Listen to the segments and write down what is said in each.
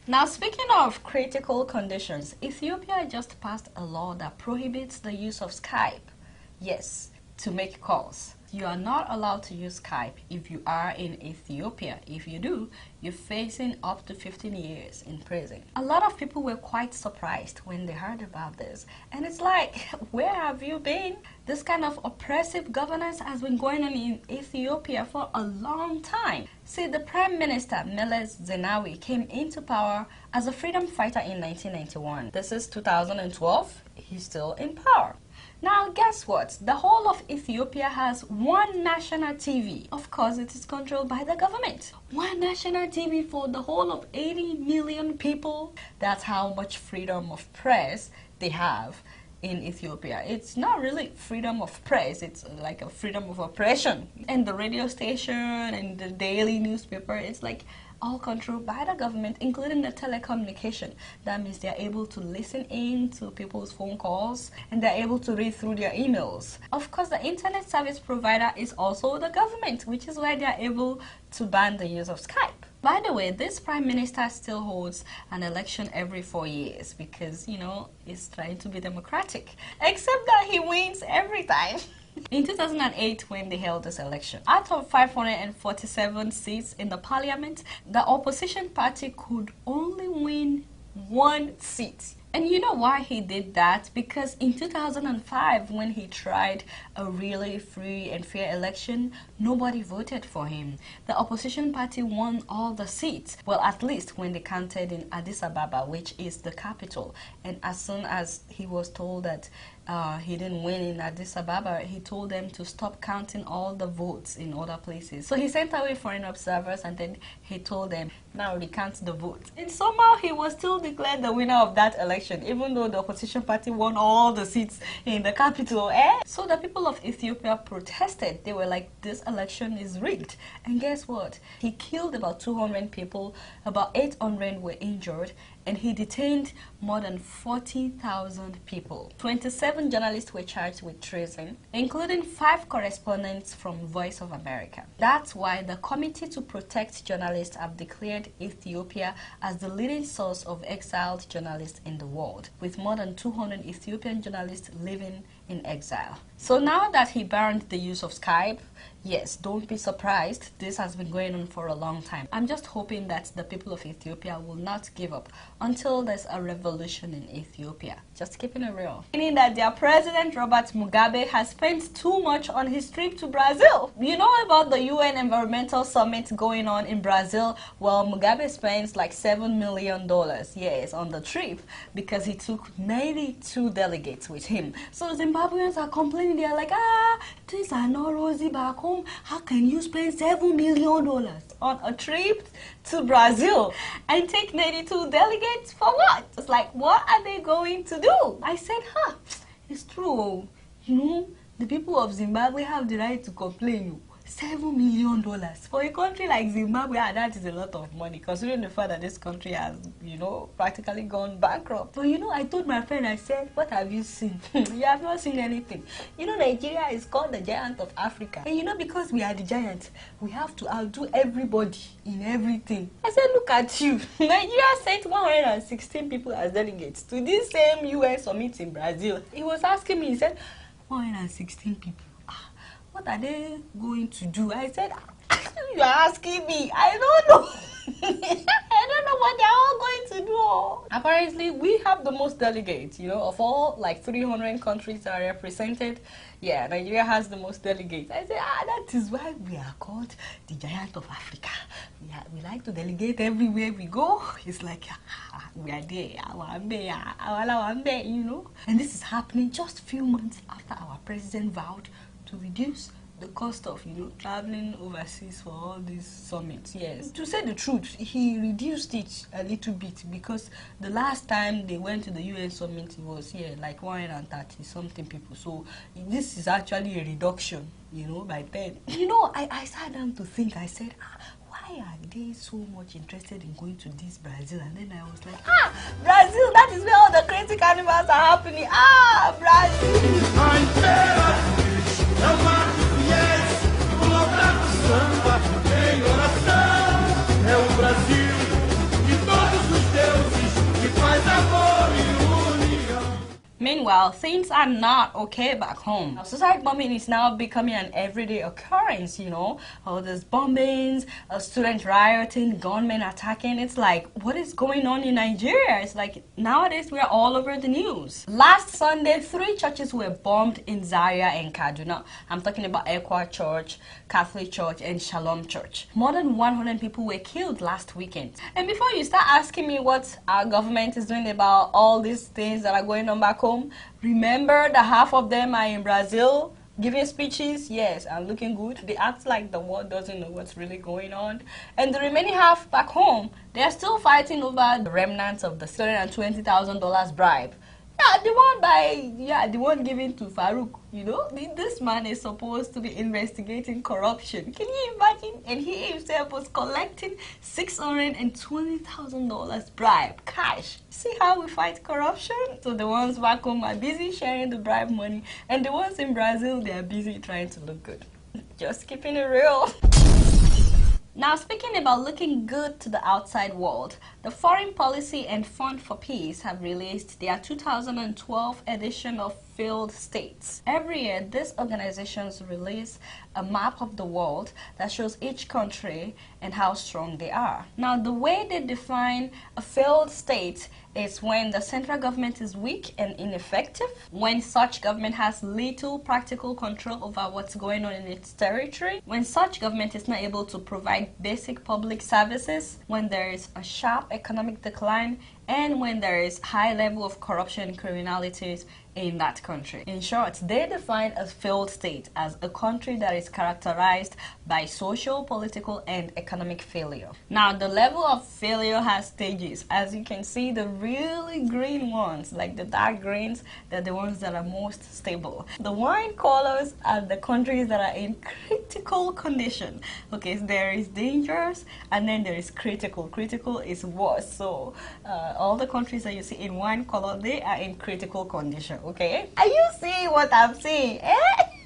Now, speaking of critical conditions, Ethiopia just passed a law that prohibits the use of Skype. Yes, to make calls. You are not allowed to use Skype if you are in Ethiopia. If you do, you're facing up to 15 years in prison. A lot of people were quite surprised when they heard about this. And it's like, where have you been? This kind of oppressive governance has been going on in Ethiopia for a long time. See, the Prime Minister, Meles Zenawi, came into power as a freedom fighter in 1991. This is 2012. He's still in power. Now, guess what? The whole of Ethiopia has one national TV. Of course, it is controlled by the government. One national TV for the whole of 80 million people. That's how much freedom of press they have in Ethiopia. It's not really freedom of press, it's like a freedom of oppression. And the radio station and the daily newspaper, it's like all controlled by the government, including the telecommunication. That means they're able to listen in to people's phone calls and they're able to read through their emails. Of course, the internet service provider is also the government, which is why they're able to ban the use of Skype. By the way, this prime minister still holds an election every 4 years because, you know, he's trying to be democratic. Except that he wins every time. In 2008, when they held this election, out of 547 seats in the parliament, the opposition party could only win 1 seat. And you know why he did that? Because in 2005, when he tried a really free and fair election, nobody voted for him. The opposition party won all the seats. Well, at least when they counted in Addis Ababa, which is the capital. And as soon as he was told that he didn't win in Addis Ababa, he told them to stop counting all the votes in other places. So he sent away foreign observers and then he told them, now recount the votes. And somehow he was still declared the winner of that election, even though the opposition party won all the seats in the capital. So the people of Ethiopia protested. They were like, this election is rigged. And guess what? He killed about 200 people, about 800 were injured, and he detained more than 40,000 people. 27 journalists were charged with treason, including 5 correspondents from Voice of America. That's why the Committee to Protect Journalists have declared Ethiopia as the leading source of exiled journalists in the world, with more than 200 Ethiopian journalists living in exile. So now that he banned the use of Skype, yes, don't be surprised. This has been going on for a long time. I'm just hoping that the people of Ethiopia will not give up until there's a revolution in Ethiopia. Just keeping it real. Meaning that their president, Robert Mugabe, has spent too much on his trip to Brazil. You know about the UN Environmental Summit going on in Brazil? Well, Mugabe spends like $7 million, yes, on the trip because he took 92 delegates with him. So Zimbabweans are complaining. They're like, things are not rosy back home. How can you spend $7 million on a trip to Brazil and take 92 delegates for what? It's like, what are they going to do? I said, it's true. You know, the people of Zimbabwe have the right to complain. $7 million for a country like Zimbabwe, that is a lot of money, considering the fact that this country has, you know, practically gone bankrupt. But you know, I told my friend, I said, what have you seen? You have not seen anything. You know, Nigeria is called the giant of Africa. And you know, because we are the giant, we have to outdo everybody in everything. I said, look at you. Nigeria sent 116 people as delegates to this same UN summit in Brazil. He was asking me, he said, 116 people. What are they going to do? I said, you are asking me. I don't know. I don't know what they're all going to do. Apparently, we have the most delegates, you know, of all like 300 countries that are represented. Yeah, Nigeria has the most delegates. I said, that is why we are called the giant of Africa. We like to delegate everywhere we go. It's like, we are there, you know. And this is happening just a few months after our president vowed to reduce the cost of, you know, traveling overseas for all these summits. Yes, to say the truth, he reduced it a little bit because the last time they went to the UN summit, it was like 130 something people. So this is actually a reduction, you know, by 10. You know, I sat down to think. I said, why are they so much interested in going to this Brazil? And then I was like, Brazil, that is where all the crazy carnivals are happening. Brazil. É o Brasil e todos os Meanwhile, things are not okay back home. Suicide bombing is now becoming an everyday occurrence, you know. All these bombings, student rioting, gunmen attacking. It's like, what is going on in Nigeria? It's like, nowadays we're all over the news. Last Sunday, 3 churches were bombed in Zaria and Kaduna. I'm talking about Ekwa Church, Catholic Church, and Shalom Church. More than 100 people were killed last weekend. And before you start asking me what our government is doing about all these things that are going on back home, remember that half of them are in Brazil giving speeches, yes, and looking good. They act like the world doesn't know what's really going on. And the remaining half back home, they're still fighting over the remnants of the $720,000 bribe. Yeah, the one given to Farouk, you know. This man is supposed to be investigating corruption. Can you imagine? And he himself was collecting $620,000 bribe, cash. See how we fight corruption? So the ones back home are busy sharing the bribe money, and the ones in Brazil, they are busy trying to look good. Just keeping it real. Now, speaking about looking good to the outside world, the Foreign Policy and Fund for Peace have released their 2012 edition of Failed States. Every year, these organizations release a map of the world that shows each country and how strong they are. Now, the way they define a failed state is when the central government is weak and ineffective, when such government has little practical control over what's going on in its territory, when such government is not able to provide basic public services, when there is a sharp economic decline, and when there is high level of corruption and criminalities in that country. In short, they define a failed state as a country that is characterized by social, political, and economic failure. Now, the level of failure has stages. As you can see, the really green ones, like the dark greens, they're the ones that are most stable. The wine colors are the countries that are in critical condition. Okay, so there is dangerous, and then there is critical. Critical is worse. So all the countries that you see in wine color, they are in critical condition. Okay, are you seeing what I'm seeing?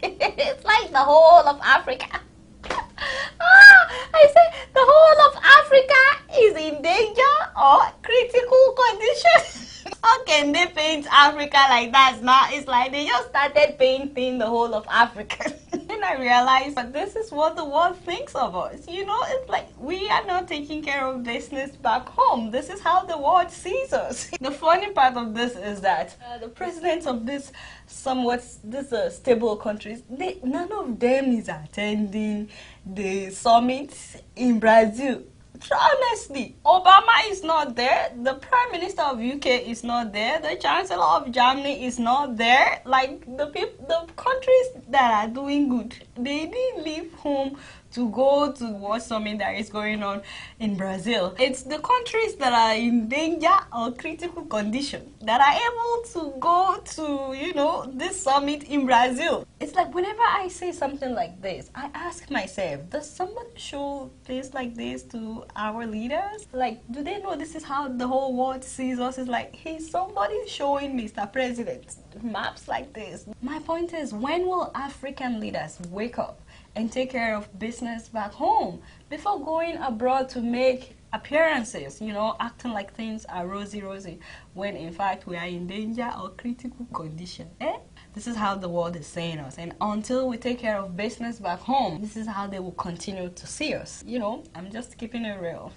It's like the whole of Africa. I say the whole of Africa is in danger or critical condition. How can they paint Africa like that now? It's like they just started painting the whole of Africa. Then I realized that this is what the world thinks of us. You know, it's like we are not taking care of business back home. This is how the world sees us. The funny part of this is that the presidents of this stable countries, none of them is attending the summit in Brazil. Honestly, Obama is not there. The Prime Minister of UK is not there. The Chancellor of Germany is not there. Like the countries that are doing good, they didn't leave home to go to what summit that is going on in Brazil. It's the countries that are in danger or critical condition that are able to go to, you know, this summit in Brazil. It's like whenever I say something like this, I ask myself, does somebody show things like this to our leaders? Like, do they know this is how the whole world sees us? It's like, hey, somebody showing Mr. President maps like this. My point is, when will African leaders wake up and take care of business back home before going abroad to make appearances, you know, acting like things are rosy, when in fact we are in danger or critical condition? This is how the world is seeing us, and until we take care of business back home, this is how they will continue to see us. You know, I'm just keeping it real.